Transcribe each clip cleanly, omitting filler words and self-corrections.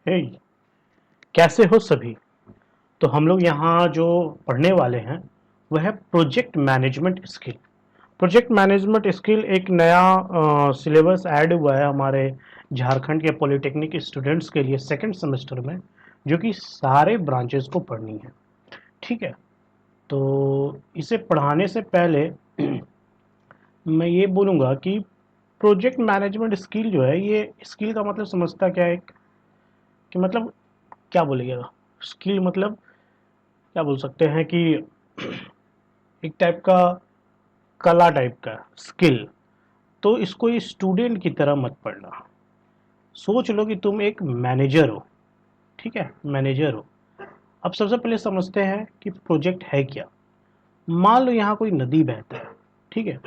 हे, कैसे हो सभी। तो हम लोग यहाँ जो पढ़ने वाले हैं वह है project management skill. Project management skill एक नया सिलेबस ऐड हुआ है हमारे झारखंड के पॉलिटेक्निक स्टूडेंट्स के लिए सेकंड सेमेस्टर में, जो कि सारे ब्रांचेस को पढ़नी है। ठीक है, तो इसे पढ़ाने से पहले मैं ये बोलूँगा कि प्रोजेक्ट मैनेजमेंट स्किल जो है, ये स्किल का मतलब समझता क्या है कि मतलब क्या बोलिएगा। स्किल मतलब क्या बोल सकते हैं कि एक टाइप का कला टाइप का स्किल। तो इसको स्टूडेंट की तरह मत पढ़ना। सोच लो कि तुम एक मैनेजर हो। ठीक है, मैनेजर हो। अब सबसे पहले समझते हैं कि प्रोजेक्ट है क्या। मान लो यहाँ कोई नदी बहता है। ठीक है,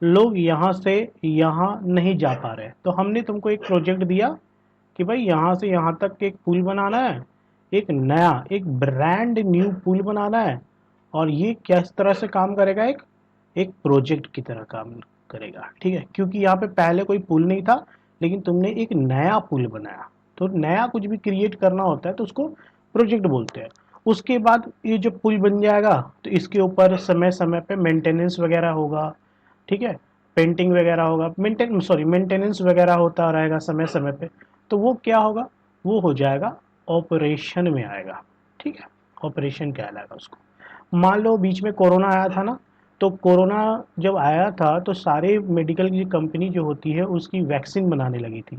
लोग यहाँ से यहाँ नहीं जा पा रहे, तो हमने तुमको एक प्रोजेक्ट दिया कि भाई यहाँ से यहाँ तक एक पुल बनाना है, एक नया एक ब्रांड न्यू पुल बनाना है। और ये किस तरह से काम करेगा, एक एक प्रोजेक्ट की तरह काम करेगा। ठीक है, क्योंकि यहाँ पे पहले कोई पुल नहीं था, लेकिन तुमने एक नया पुल बनाया। तो नया कुछ भी क्रिएट करना होता है तो उसको प्रोजेक्ट बोलते हैं। उसके बाद ये जो पुल बन जाएगा तो इसके ऊपर समय समय पे मेंटेनेंस वगैरह होगा। ठीक है, पेंटिंग वगैरह होगा, मेंटेनेंस वगैरह होता रहेगा समय समय पे। तो वो क्या होगा, वो हो जाएगा ऑपरेशन में आएगा। ठीक है, ऑपरेशन कहलाएगा उसको। मान लो बीच में कोरोना आया था ना, तो कोरोना जब आया था तो सारे मेडिकल की कंपनी जो होती है उसकी वैक्सीन बनाने लगी थी।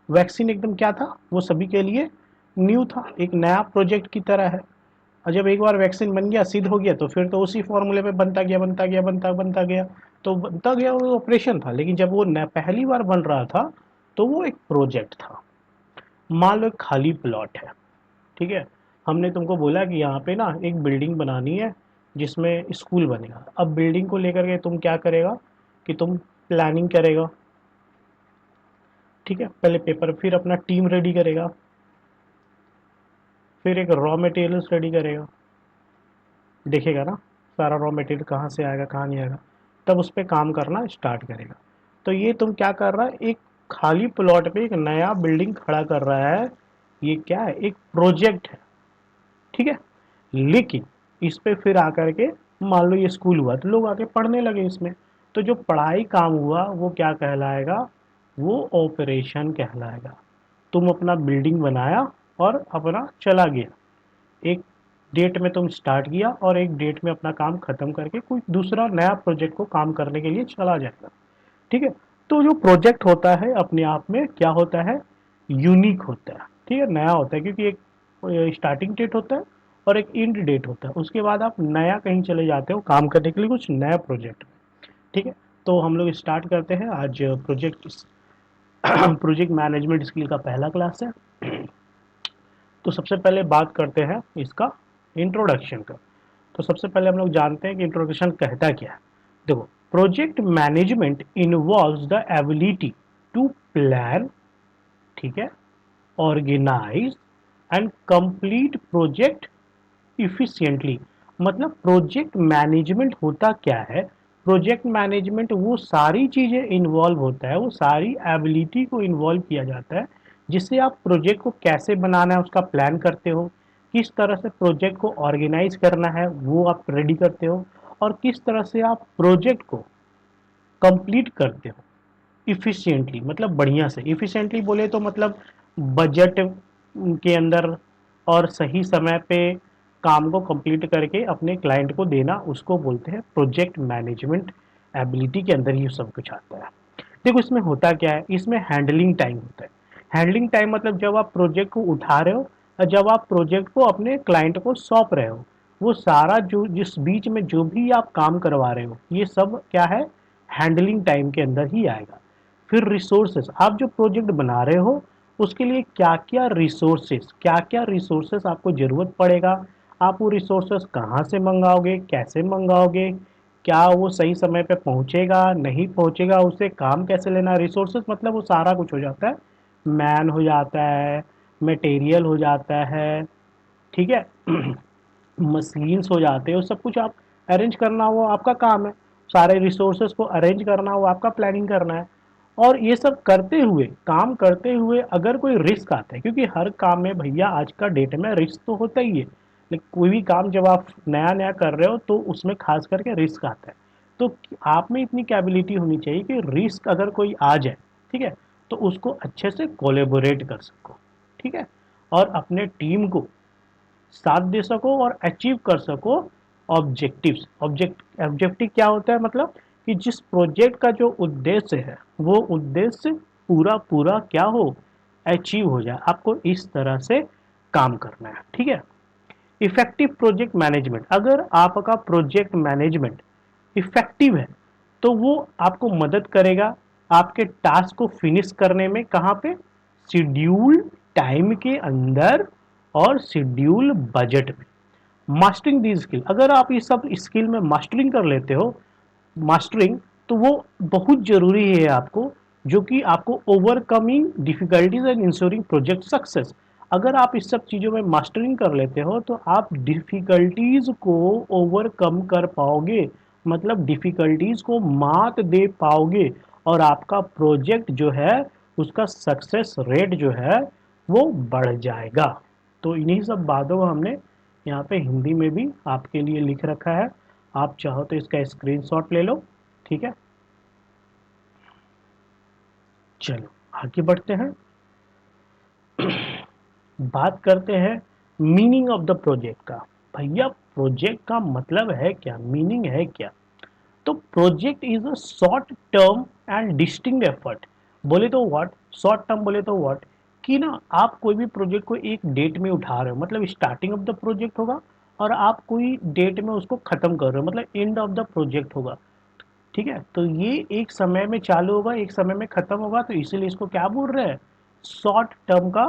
वैक्सीन एकदम क्या था, वो सभी के लिए न्यू था, एक नया प्रोजेक्ट की तरह है। और जब एक बार वैक्सीन बन गया, सिद्ध हो गया, तो फिर तो उसी फॉर्मूले पे बनता गया। तो बनता गया, वो ऑपरेशन था। लेकिन जब वो पहली बार बन रहा था तो वो एक प्रोजेक्ट था। मान लो एक खाली प्लॉट है। ठीक है, हमने तुमको बोला कि यहाँ पे ना एक बिल्डिंग बनानी है जिसमें स्कूल बनेगा। अब बिल्डिंग को लेकर के तुम क्या करेगा कि तुम प्लानिंग करेगा। ठीक है, पहले पेपर, फिर अपना टीम रेडी करेगा, फिर एक रॉ मटेरियल्स रेडी करेगा। देखेगा ना सारा रॉ मटेरियल कहाँ से आएगा कहाँ नहीं आएगा, तब उस पर काम करना स्टार्ट करेगा। तो ये तुम क्या कर रहा है, एक खाली प्लॉट पे एक नया बिल्डिंग खड़ा कर रहा है। ये क्या है, एक प्रोजेक्ट है। ठीक है, लेकिन इस पे फिर आकर के मान लो ये स्कूल हुआ तो लोग आके पढ़ने लगे इसमें। तो जो पढ़ाई काम हुआ वो क्या कहलाएगा, वो ऑपरेशन कहलाएगा। तुम अपना बिल्डिंग बनाया और अपना चला गया। एक डेट में तुम स्टार्ट किया और एक डेट में अपना काम खत्म करके कोई दूसरा नया प्रोजेक्ट को काम करने के लिए चला जाएगा। ठीक है, तो जो प्रोजेक्ट होता है अपने आप में क्या होता है, यूनिक होता है। ठीक है, नया होता है, क्योंकि एक स्टार्टिंग डेट होता है और एक एंड डेट होता है। उसके बाद आप नया कहीं चले जाते हो काम करने के लिए कुछ नया प्रोजेक्ट। ठीक है, तो हम लोग स्टार्ट करते हैं आज प्रोजेक्ट प्रोजेक्ट मैनेजमेंट स्किल का पहला क्लास है। तो सबसे पहले बात करते हैं इसका इंट्रोडक्शन का। तो सबसे पहले हम लोग जानते हैं कि इंट्रोडक्शन कहता क्या है। देखो, project management involves the ability to plan, ठीक है, organise and complete project efficiently. मतलब प्रोजेक्ट मैनेजमेंट होता क्या है, प्रोजेक्ट मैनेजमेंट वो सारी चीजें इन्वॉल्व होता है, वो सारी एबिलिटी को इन्वॉल्व किया जाता है जिससे आप प्रोजेक्ट को कैसे बनाना है उसका प्लान करते हो, किस तरह से प्रोजेक्ट को ऑर्गेनाइज करना है वो आप रेडी करते हो, और किस तरह से आप प्रोजेक्ट को कंप्लीट करते हो इफिशिएंटली, मतलब बढ़िया से। इफिशिएंटली बोले तो मतलब बजट के अंदर और सही समय पे काम को कंप्लीट करके अपने क्लाइंट को देना, उसको बोलते हैं प्रोजेक्ट मैनेजमेंट। एबिलिटी के अंदर ये सब कुछ आता है। देखो इसमें होता क्या है, इसमें हैंडलिंग टाइम होता है। हैंडलिंग टाइम मतलब जब आप प्रोजेक्ट को उठा रहे हो और जब आप प्रोजेक्ट को अपने क्लाइंट को सौंप रहे हो, वो सारा जो जिस बीच में जो भी आप काम करवा रहे हो ये सब क्या है, हैंडलिंग टाइम के अंदर ही आएगा। फिर रिसोर्सेस, आप जो प्रोजेक्ट बना रहे हो उसके लिए क्या क्या रिसोर्सेस आपको ज़रूरत पड़ेगा, आप वो रिसोर्सेस कहाँ से मंगाओगे, कैसे मंगाओगे, क्या वो सही समय पे पहुँचेगा नहीं पहुँचेगा, उससे काम कैसे लेना। रिसोर्सेस मतलब वो सारा कुछ हो जाता है, मैन हो जाता है, मटेरियल हो जाता है, ठीक है, मशीन्स हो जाते हैं, वो सब कुछ आप अरेंज करना वो आपका काम है। सारे रिसोर्सेज को अरेंज करना वो आपका प्लानिंग करना है। और ये सब करते हुए, काम करते हुए अगर कोई रिस्क आता है, क्योंकि हर काम में भैया आज का डेट में रिस्क तो होता ही है, लेकिन कोई भी काम जब आप नया नया कर रहे हो तो उसमें खास करके रिस्क आता है। तो आप में इतनी कैपेबिलिटी होनी चाहिए कि रिस्क अगर कोई आ जाए, ठीक है, तो उसको अच्छे से कोलेबोरेट कर सको, ठीक है, और अपने टीम को साथ दे सको और अचीव कर सको ऑब्जेक्टिव्स। ऑब्जेक्टिव क्या होता है, मतलब कि जिस प्रोजेक्ट का जो उद्देश्य है वो उद्देश्य पूरा पूरा क्या हो, अचीव हो जाए। आपको इस तरह से काम करना है, ठीक है। इफेक्टिव प्रोजेक्ट मैनेजमेंट, अगर आपका प्रोजेक्ट मैनेजमेंट इफेक्टिव है तो वो आपको मदद करेगा आपके टास्क को फिनिश करने में, कहाँ पे, शेड्यूल टाइम के अंदर और शेड्यूल बजट में। मास्टरिंग दी स्किल, अगर आप ये सब स्किल में मास्टरिंग कर लेते हो, मास्टरिंग, तो वो बहुत जरूरी है आपको, जो कि आपको overcoming difficulties and ensuring project success. अगर आप इस सब चीज़ों में मास्टरिंग कर लेते हो तो आप डिफिकल्टीज को ओवरकम कर पाओगे, मतलब डिफिकल्टीज को मात दे पाओगे, और आपका प्रोजेक्ट जो है उसका सक्सेस रेट जो है वो बढ़ जाएगा। तो इन्हीं सब बातों को हमने यहाँ पे हिंदी में भी आपके लिए लिख रखा है। आप चाहो तो इसका स्क्रीनशॉट ले लो, ठीक है। चलो आगे बढ़ते हैं, बात करते हैं मीनिंग ऑफ द प्रोजेक्ट का। भैया प्रोजेक्ट का मतलब है क्या, मीनिंग है क्या? तो project is a short term and distinct effort. बोले तो व्हाट, शॉर्ट टर्म बोले तो व्हाट, कि ना आप कोई भी प्रोजेक्ट को एक डेट में उठा रहे हो, मतलब स्टार्टिंग ऑफ द प्रोजेक्ट होगा, और आप कोई डेट में उसको खत्म कर रहे हो, मतलब एंड ऑफ द प्रोजेक्ट होगा, ठीक है। तो ये एक समय में चालू होगा, एक समय में खत्म होगा, तो इसीलिए इसको क्या बोल रहे हैं, शॉर्ट टर्म का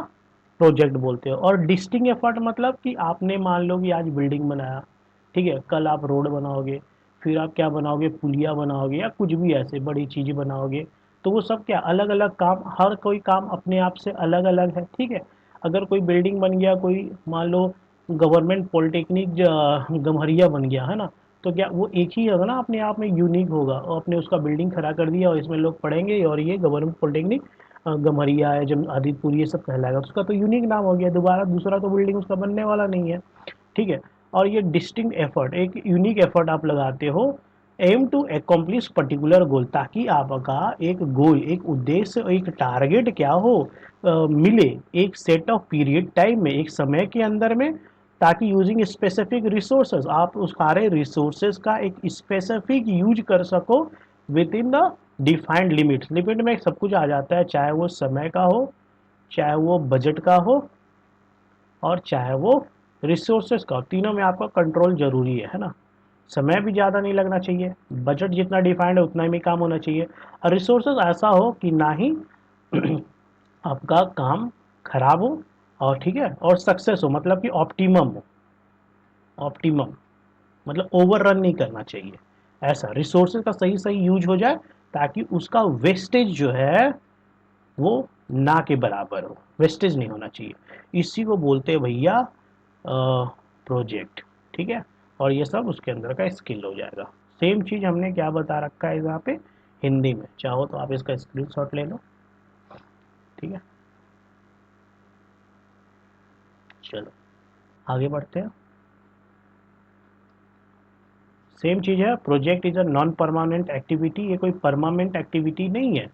प्रोजेक्ट बोलते हैं। और डिस्टिंक्ट एफर्ट मतलब कि आपने मान लो कि आज बिल्डिंग बनाया, ठीक है, कल आप रोड बनाओगे, फिर आप क्या बनाओगे, पुलिया बनाओगे, या कुछ भी ऐसे बड़ी चीज़ बनाओगे। तो वो सब क्या अलग अलग काम, हर कोई काम अपने आप से अलग अलग है, ठीक है। अगर कोई बिल्डिंग बन गया, कोई मान लो गवर्नमेंट पॉलिटेक्निक गम्हरिया बन गया है ना, तो क्या वो एक ही होगा ना, अपने आप में यूनिक होगा, और अपने उसका बिल्डिंग खड़ा कर दिया और इसमें लोग पढ़ेंगे और ये गवर्नमेंट पॉलिटेक्निक गम्हरिया है, जब आदितपुर, ये सब कहलाएगा, तो उसका तो यूनिक नाम हो गया, दोबारा दूसरा तो बिल्डिंग उसका बनने वाला नहीं है, ठीक है। और ये डिस्टिंक्ट एफर्ट, एक यूनिक एफर्ट आप लगाते हो, aim to accomplish particular goal, ताकि आपका एक गोल, एक उद्देश्य, एक टारगेट क्या हो, मिले एक सेट ऑफ पीरियड टाइम में, एक समय के अंदर में, ताकि यूजिंग स्पेसिफिक रिसोर्सेज, आप उस सारे रिसोर्सेज का एक स्पेसिफिक यूज कर सको with in the defined limit. Limit में सब कुछ आ जाता है, चाहे वो समय का हो, चाहे वो बजट का हो, और चाहे वो रिसोर्सेज का हो, तीनों में आपका कंट्रोल जरूरी है ना। समय भी ज़्यादा नहीं लगना चाहिए, बजट जितना डिफाइंड है उतना ही में काम होना चाहिए, और रिसोर्सेज ऐसा हो कि ना ही आपका काम खराब हो, और ठीक है, और सक्सेस हो, मतलब कि ऑप्टिमम हो, ऑप्टिमम मतलब ओवर रन नहीं करना चाहिए, ऐसा रिसोर्सेज का सही सही यूज हो जाए, ताकि उसका वेस्टेज जो है वो ना के बराबर हो, वेस्टेज नहीं होना चाहिए। इसी को बोलते हैं भैया प्रोजेक्ट, ठीक है। और ये सब उसके अंदर का स्किल हो जाएगा। सेम चीज़ हमने क्या बता रखा है यहाँ पे हिंदी में, चाहो तो आप इसका स्क्रीनशॉट ले लो, ठीक है। चलो आगे बढ़ते हैं। सेम चीज़ है, project is a non permanent activity, ये कोई परमानेंट एक्टिविटी नहीं है,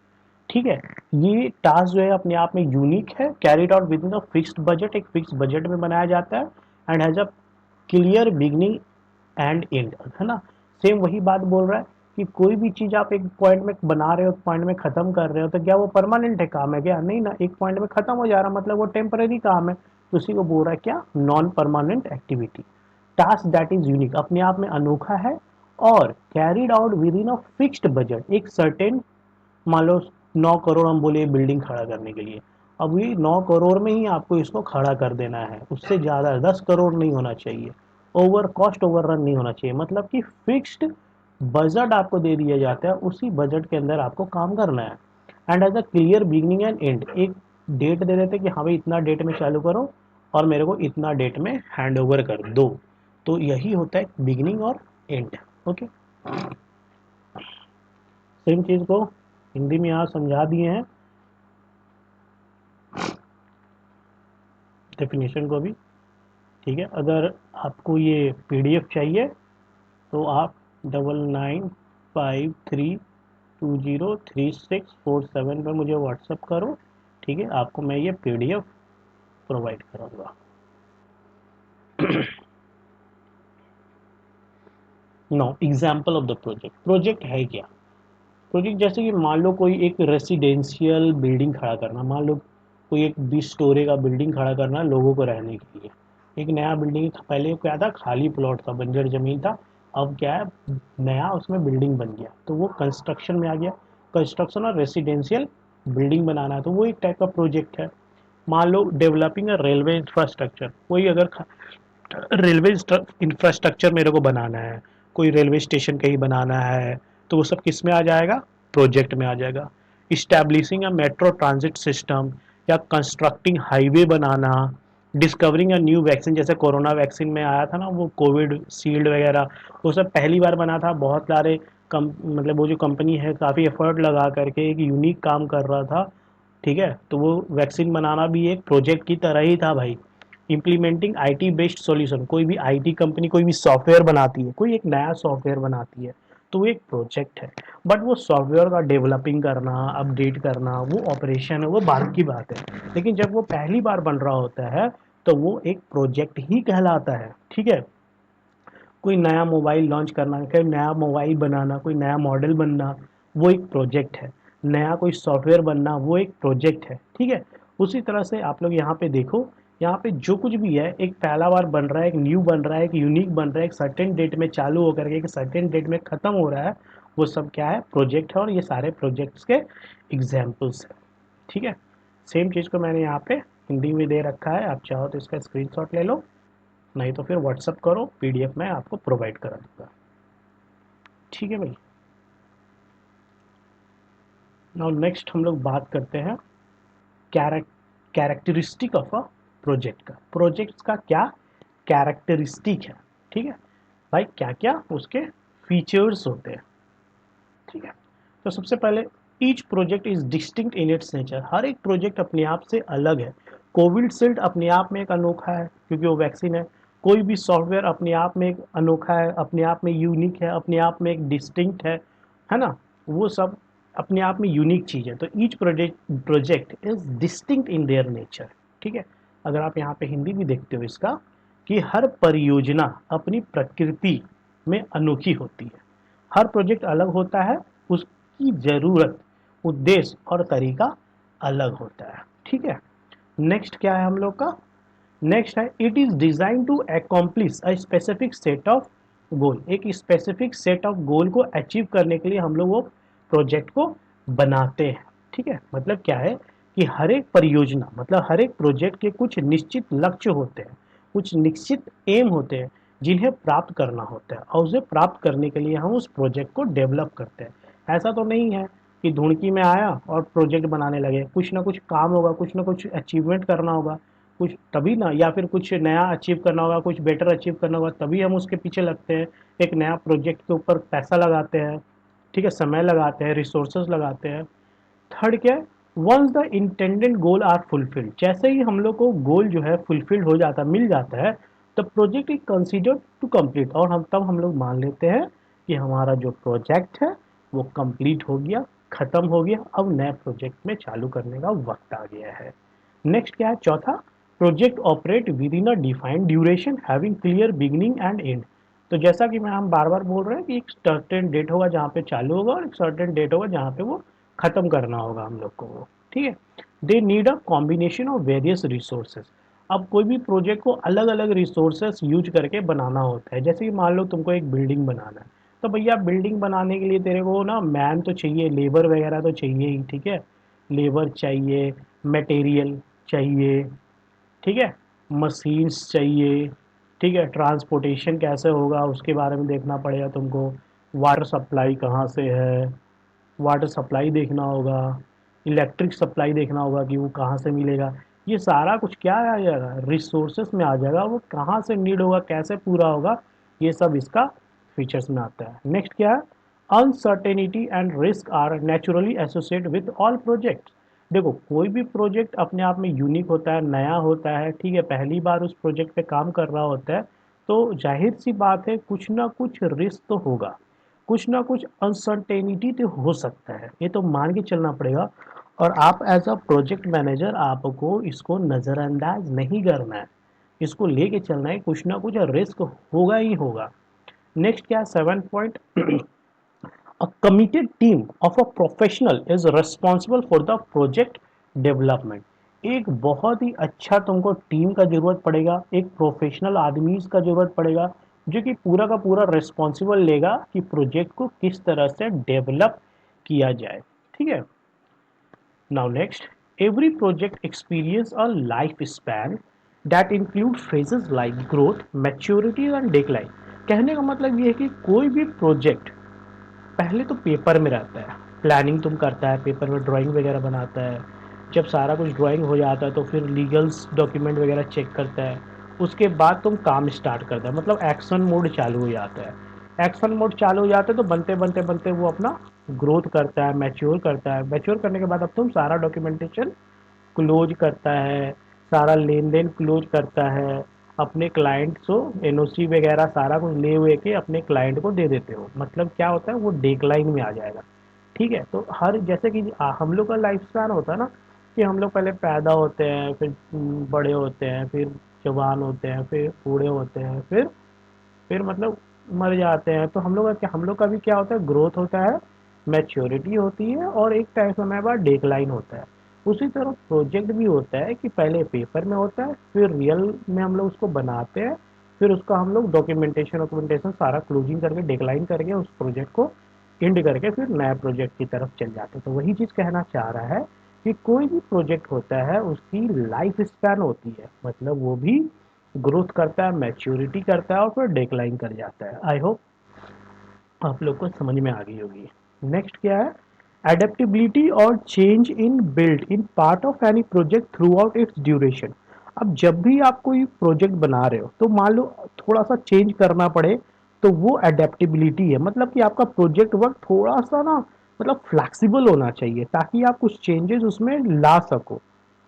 ठीक है। ये टास्क जो है अपने आप में यूनिक है, carried out with in the fixed budget, एक फिक्स बजट में बनाया जाता है, and has a clear beginning and and, है ना। सेम वही बात बोल रहा है कि कोई भी चीज़ आप एक पॉइंट में बना रहे हो, पॉइंट में ख़त्म कर रहे हो, तो क्या वो परमानेंट है, काम है क्या, नहीं ना, एक पॉइंट में ख़त्म हो जा रहा, मतलब वो टेम्पररी काम है, तो उसी को बोल रहा है क्या, non permanent activity. Task that is unique, अपने आप में अनोखा है, और carried out with in a fixed budget, एक सर्टेन, मान लो 9 करोड़ हम बोले बिल्डिंग खड़ा करने के लिए, अब ये 9 करोड़ में ही आपको इसको खड़ा कर देना है, उससे ज़्यादा 10 करोड़ नहीं होना चाहिए, ओवर कॉस्ट ओवर रन नहीं होना चाहिए, मतलब कि फिक्स्ड बजट आपको दे दिया जाता है, उसी बजट के अंदर आपको काम करना है। And has a clear beginning and end, एक डेट दे देते कि हाँ भाई इतना डेट में चालू करो और मेरे को इतना डेट में हैंड ओवर कर दो, तो यही होता है बिगनिंग और एंड, ओके। सेम चीज़ को हिंदी में यहाँ समझा दिए हैं डेफिनेशन को भी। ठीक है, अगर आपको ये पीडीएफ चाहिए तो आप 9953203647 पे मुझे व्हाट्सअप करो। ठीक है, आपको मैं ये पीडीएफ प्रोवाइड करूँगा। Know example of the project. Project है क्या? प्रोजेक्ट जैसे कि मान लो कोई एक रेसिडेंशियल बिल्डिंग खड़ा करना, मान लो कोई एक 20 स्टोरी का बिल्डिंग खड़ा करना लोगों को रहने के लिए। एक नया बिल्डिंग, पहले क्या था, खाली प्लॉट था, बंजर जमीन था। अब क्या है, नया उसमें बिल्डिंग बन गया तो वो कंस्ट्रक्शन में आ गया। कंस्ट्रक्शन और रेसिडेंशियल बिल्डिंग बनाना है तो वो एक टाइप का प्रोजेक्ट है। मान लो डेवलपिंग अ रेलवे इंफ्रास्ट्रक्चर, कोई अगर रेलवे इंफ्रास्ट्रक्चर मेरे को बनाना है, कोई रेलवे स्टेशन कहीं बनाना है, तो वो सब किस में आ जाएगा? प्रोजेक्ट में आ जाएगा। इस्टेब्लिशिंग अ मेट्रो ट्रांजिट सिस्टम, या constructing highway banana, discovering a new vaccine, जैसे कोरोना वैक्सीन में आया था ना वो कोविड शील्ड वगैरह, वो सब पहली बार बना था। बहुत सारे कम मतलब वो जो कंपनी है काफ़ी एफर्ट लगा करके एक यूनिक काम कर रहा था। ठीक है, तो वो वैक्सीन बनाना भी एक प्रोजेक्ट की तरह ही था भाई। इम्प्लीमेंटिंग आईटी बेस्ड सॉल्यूशन, कोई भी आईटी कंपनी कोई भी सॉफ्टवेयर बनाती है, कोई एक नया सॉफ्टवेयर बनाती है तो वो एक प्रोजेक्ट है। बट वो सॉफ्टवेयर का डेवलपिंग करना, अपडेट करना, वो ऑपरेशन है, वो बात की बात है। लेकिन जब वो पहली बार बन रहा होता है तो वो एक प्रोजेक्ट ही कहलाता है। ठीक है, कोई नया मोबाइल लॉन्च करना, कोई नया मोबाइल बनाना, कोई नया मॉडल बनना, वो एक प्रोजेक्ट है। नया कोई सॉफ्टवेयर बनना वो एक प्रोजेक्ट है। ठीक है, उसी तरह से आप लोग यहाँ पे देखो, यहाँ पे जो कुछ भी है एक पहला बार बन रहा है, एक न्यू बन रहा है, एक यूनिक बन रहा है, एक सर्टेन डेट में चालू होकर के एक सर्टेन डेट में ख़त्म हो रहा है, वो सब क्या है? प्रोजेक्ट है। और ये सारे प्रोजेक्ट्स के एग्जाम्पल्स हैं। ठीक है, सेम चीज़ को मैंने यहाँ पे हिंदी में दे रखा है, आप चाहो तो इसका स्क्रीनशॉट ले लो, नहीं तो फिर व्हाट्सअप करो, पीडीएफ में आपको प्रोवाइड करा दूंगा। ठीक है भाई। नाउ नेक्स्ट हम लोग बात करते हैं कैरेक्टरिस्टिक ऑफ अ प्रोजेक्ट का। प्रोजेक्ट्स का क्या कैरेक्टरिस्टिक है? ठीक है भाई, क्या क्या उसके फीचर्स होते हैं। ठीक है, तो सबसे पहले each project is distinct in its nature. हर एक प्रोजेक्ट अपने आप से अलग है। कोविशील्ड अपने आप में एक अनोखा है क्योंकि वो वैक्सीन है। कोई भी सॉफ्टवेयर अपने आप में एक अनोखा है, अपने आप में यूनिक है, अपने आप में एक डिस्टिंक्ट है ना? वो सब अपने आप में यूनिक चीज़ है। तो each project is distinct in their nature. ठीक है, अगर आप यहाँ पे हिंदी भी देखते हो इसका, कि हर परियोजना अपनी प्रकृति में अनोखी होती है। हर प्रोजेक्ट अलग होता है, उसकी ज़रूरत, उद्देश्य और तरीका अलग होता है। ठीक है, नेक्स्ट क्या है हम लोग का? नेक्स्ट है it is designed to accomplish a specific set of goal. एक स्पेसिफिक सेट ऑफ गोल को अचीव करने के लिए हम लोग वो प्रोजेक्ट को बनाते हैं। ठीक है, मतलब क्या है कि हर एक परियोजना मतलब हर एक प्रोजेक्ट के कुछ निश्चित लक्ष्य होते हैं, कुछ निश्चित एम होते हैं जिन्हें प्राप्त करना होता है, और उसे प्राप्त करने के लिए हम उस प्रोजेक्ट को डेवलप करते हैं। ऐसा तो नहीं है कि ढूंढकी में आया और प्रोजेक्ट बनाने लगे। कुछ ना कुछ काम होगा, कुछ ना कुछ अचीवमेंट करना होगा, कुछ तभी ना, या फिर कुछ नया अचीव करना होगा, कुछ बेटर अचीव करना होगा, तभी हम उसके पीछे लगते हैं। एक नया प्रोजेक्ट के ऊपर पैसा लगाते हैं। ठीक है, समय लगाते हैं, रिसोर्सेज लगाते हैं। थर्ड क्या है? Once the intended goal are fulfilled, जैसे ही हम लोग को गोल जो है फुलफिल्ड हो जाता, मिल जाता है, the project is considered to complete. और हम लोग मान लेते हैं कि हमारा जो प्रोजेक्ट है वो कंप्लीट हो गया, खत्म हो गया, अब नए प्रोजेक्ट में चालू करने का वक्त आ गया है। नेक्स्ट क्या है? चौथा, project operate with in a defined duration having clear beginning and and. तो जैसा कि मैं हम बार बार बोल रहे हैं कि एक सर्टेन डेट होगा जहाँ पे चालू होगा, और एक सर्टेन डेट होगा जहाँ पे वो खत्म करना होगा हम लोग को वो। ठीक है, they need a combination of various resources. अब कोई भी प्रोजेक्ट को अलग अलग रिसोर्सेज यूज करके बनाना होता है। जैसे कि मान लो तुमको एक बिल्डिंग बनाना है, तो भैया बिल्डिंग बनाने के लिए तेरे को ना मैन तो चाहिए, लेबर वगैरह तो चाहिए ही। ठीक है, लेबर चाहिए, मटेरियल चाहिए, ठीक है, मशीन्स चाहिए। ठीक है, ट्रांसपोर्टेशन कैसे होगा उसके बारे में देखना पड़ेगा तुमको। वाटर सप्लाई कहाँ से है, वाटर सप्लाई देखना होगा। इलेक्ट्रिक सप्लाई देखना होगा कि वो कहाँ से मिलेगा। ये सारा कुछ क्या आ जाएगा? रिसोर्सेस में आ जाएगा। वो कहाँ से नीड होगा, कैसे पूरा होगा, ये सब इसका फीचर्स में आता है। नेक्स्ट क्या है? Uncertainty and risk are naturally associate with all project. देखो कोई भी प्रोजेक्ट अपने आप में यूनिक होता है, नया होता है, ठीक है, पहली बार उस प्रोजेक्ट पे काम कर रहा होता है, तो जाहिर सी बात है कुछ ना कुछ रिस्क तो होगा, कुछ ना कुछ अनसर्टेनिटी तो हो सकता है, ये तो मान के चलना पड़ेगा। और आप एज अ प्रोजेक्ट मैनेजर आपको इसको नज़रअंदाज नहीं करना है, इसको लेके चलना है, कुछ ना कुछ रिस्क होगा ही होगा। नेक्स्ट क्या है, 7 point, A committed team of a professional is responsible for the project development। एक बहुत ही अच्छा तुमको टीम का जरूरत पड़ेगा, एक प्रोफेशनल आदमी का जरूरत पड़ेगा जो कि पूरा का पूरा रिस्पॉन्सिबल लेगा कि प्रोजेक्ट को किस तरह से डेवलप किया जाए। ठीक है, now next, every project experience a life span that include phases like growth, maturity and decline. कहने का मतलब ये है कि कोई भी प्रोजेक्ट पहले तो पेपर में रहता है, प्लानिंग तुम करता है, पेपर में ड्राइंग वगैरह बनाता है, जब सारा कुछ ड्राइंग हो जाता है तो फिर लीगल्स डॉक्यूमेंट वगैरह चेक करता है, उसके बाद तुम काम स्टार्ट करता है, मतलब एक्शन मोड चालू हो जाता है। एक्शन मोड चालू हो जाता है तो बनते बनते बनते वो अपना ग्रोथ करता है, मैच्योर करता है, मैच्योर करने के बाद अब तुम सारा डॉक्यूमेंटेशन क्लोज करता है, सारा लेन देन क्लोज करता है, अपने क्लाइंट को एनओसी वगैरह सारा कुछ ले हुए के अपने क्लाइंट को दे देते हो, मतलब क्या होता है वो डेकलाइन में आ जाएगा। ठीक है, तो हर जैसे कि हम लोग का लाइफ स्पैन होता है ना, कि हम लोग पहले पैदा होते हैं, फिर बड़े होते हैं, फिर जवान होते हैं, फिर बूढ़े होते हैं, फिर मतलब मर जाते हैं, तो हम लोग का भी क्या होता है, ग्रोथ होता है, मैच्योरिटी होती है, और एक टाइम समय बाद डेक्लाइन होता है। उसी तरह प्रोजेक्ट भी होता है कि पहले पेपर में होता है, फिर रियल में हम लोग उसको बनाते हैं, फिर उसका हम लोग डॉक्यूमेंटेशन डॉक्यूमेंटेशन सारा क्लोजिंग करके डेक्लाइन करके उस प्रोजेक्ट को एंड करके फिर नए प्रोजेक्ट की तरफ चल जाते हैं। तो वही चीज़ कहना चाह रहा है कि कोई भी प्रोजेक्ट होता है उसकी लाइफ स्पैन होती है, मतलब वो भी ग्रोथ करता है, मैच्योरिटी करता है और फिर डेक्लाइन कर जाता है। आई होप आप लोग को समझ में आ गई होगी। नेक्स्ट क्या है, एडेप्टेबिलिटी और change in build in part of any project through out it's duration. अब जब भी आप कोई प्रोजेक्ट बना रहे हो तो मान लो थोड़ा सा चेंज करना पड़े, तो वो एडेप्टेबिलिटी है, मतलब कि आपका प्रोजेक्ट वर्क थोड़ा सा ना, मतलब फ्लेक्सिबल होना चाहिए ताकि आप कुछ चेंजेस उसमें ला सको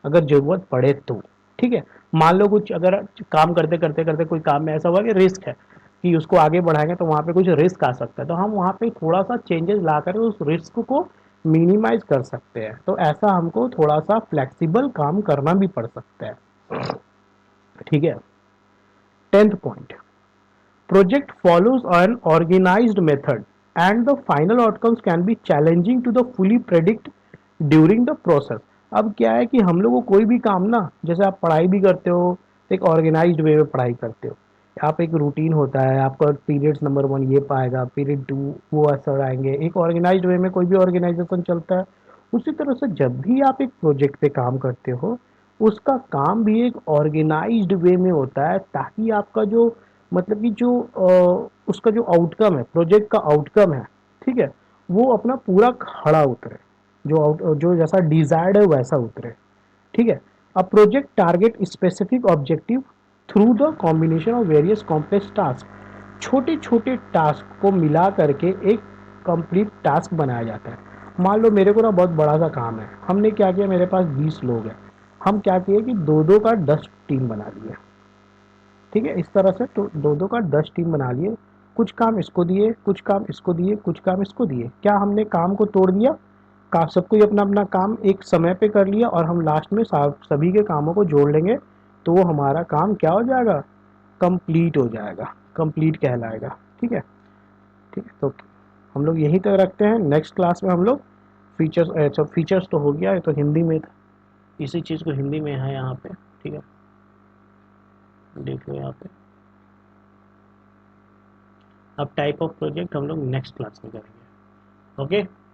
अगर जरूरत पड़े तो। ठीक है, मान लो कुछ अगर काम करते करते करते कोई काम में ऐसा हुआ कि रिस्क है कि उसको आगे बढ़ाएंगे तो वहाँ पे कुछ रिस्क आ सकता है, तो हम वहाँ पे थोड़ा सा चेंजेस ला कर उस रिस्क को मिनिमाइज कर सकते हैं, तो ऐसा हमको थोड़ा सा फ्लेक्सिबल काम करना भी पड़ सकता है। ठीक है, 10th point, project follows an organized method and the final outcomes can be challenging to the fully predict during the process। अब क्या है कि हम लोग को कोई भी काम ना, जैसे आप पढ़ाई भी करते हो तो एक ऑर्गेनाइज्ड वे में पढ़ाई करते हो, आप एक रूटीन होता है आपका, पीरियड्स नंबर 1 ये पाएगा, पीरियड 2 वो असर आएंगे, एक ऑर्गेनाइज्ड वे में कोई भी ऑर्गेनाइजेशन चलता है। उसी तरह से जब भी आप एक प्रोजेक्ट पे काम करते हो उसका काम भी एक ऑर्गेनाइज्ड वे में होता है, ताकि आपका जो मतलब कि जो उसका जो आउटकम है, प्रोजेक्ट का आउटकम है, ठीक है, वो अपना पूरा खड़ा उतरे, जो जैसा डिजायर्ड है वैसा उतरे। ठीक है, a project target specific objective through the combination of various complex task. छोटे छोटे टास्क को मिला करके एक कंप्लीट टास्क बनाया जाता है। मान लो मेरे को ना बहुत बड़ा सा काम है, हमने क्या किया, मेरे पास 20 लोग हैं, हम क्या किए कि दो दो का 10 टीम बना लिए। ठीक है, इस तरह से तो दो दो का 10 टीम बना लिए, कुछ काम इसको दिए, कुछ काम इसको दिए, कुछ काम इसको दिए, क्या हमने काम को तोड़ दिया, का सबको अपना अपना काम एक समय पे कर लिया और हम लास्ट में सभी के कामों को जोड़ लेंगे, तो वो हमारा काम क्या हो जाएगा, कंप्लीट हो जाएगा, कंप्लीट कहलाएगा। ठीक है, ठीक है, तो हम लोग यहीं तक रखते हैं, नेक्स्ट क्लास में हम लोग फीचर्स, अच्छा फीचर्स तो हो गया है, तो हिंदी में था, इसी चीज़ को हिंदी में है यहाँ पे। ठीक है, देख लो यहाँ पे, अब टाइप ऑफ प्रोजेक्ट हम लोग नेक्स्ट क्लास में करेंगे। ओके।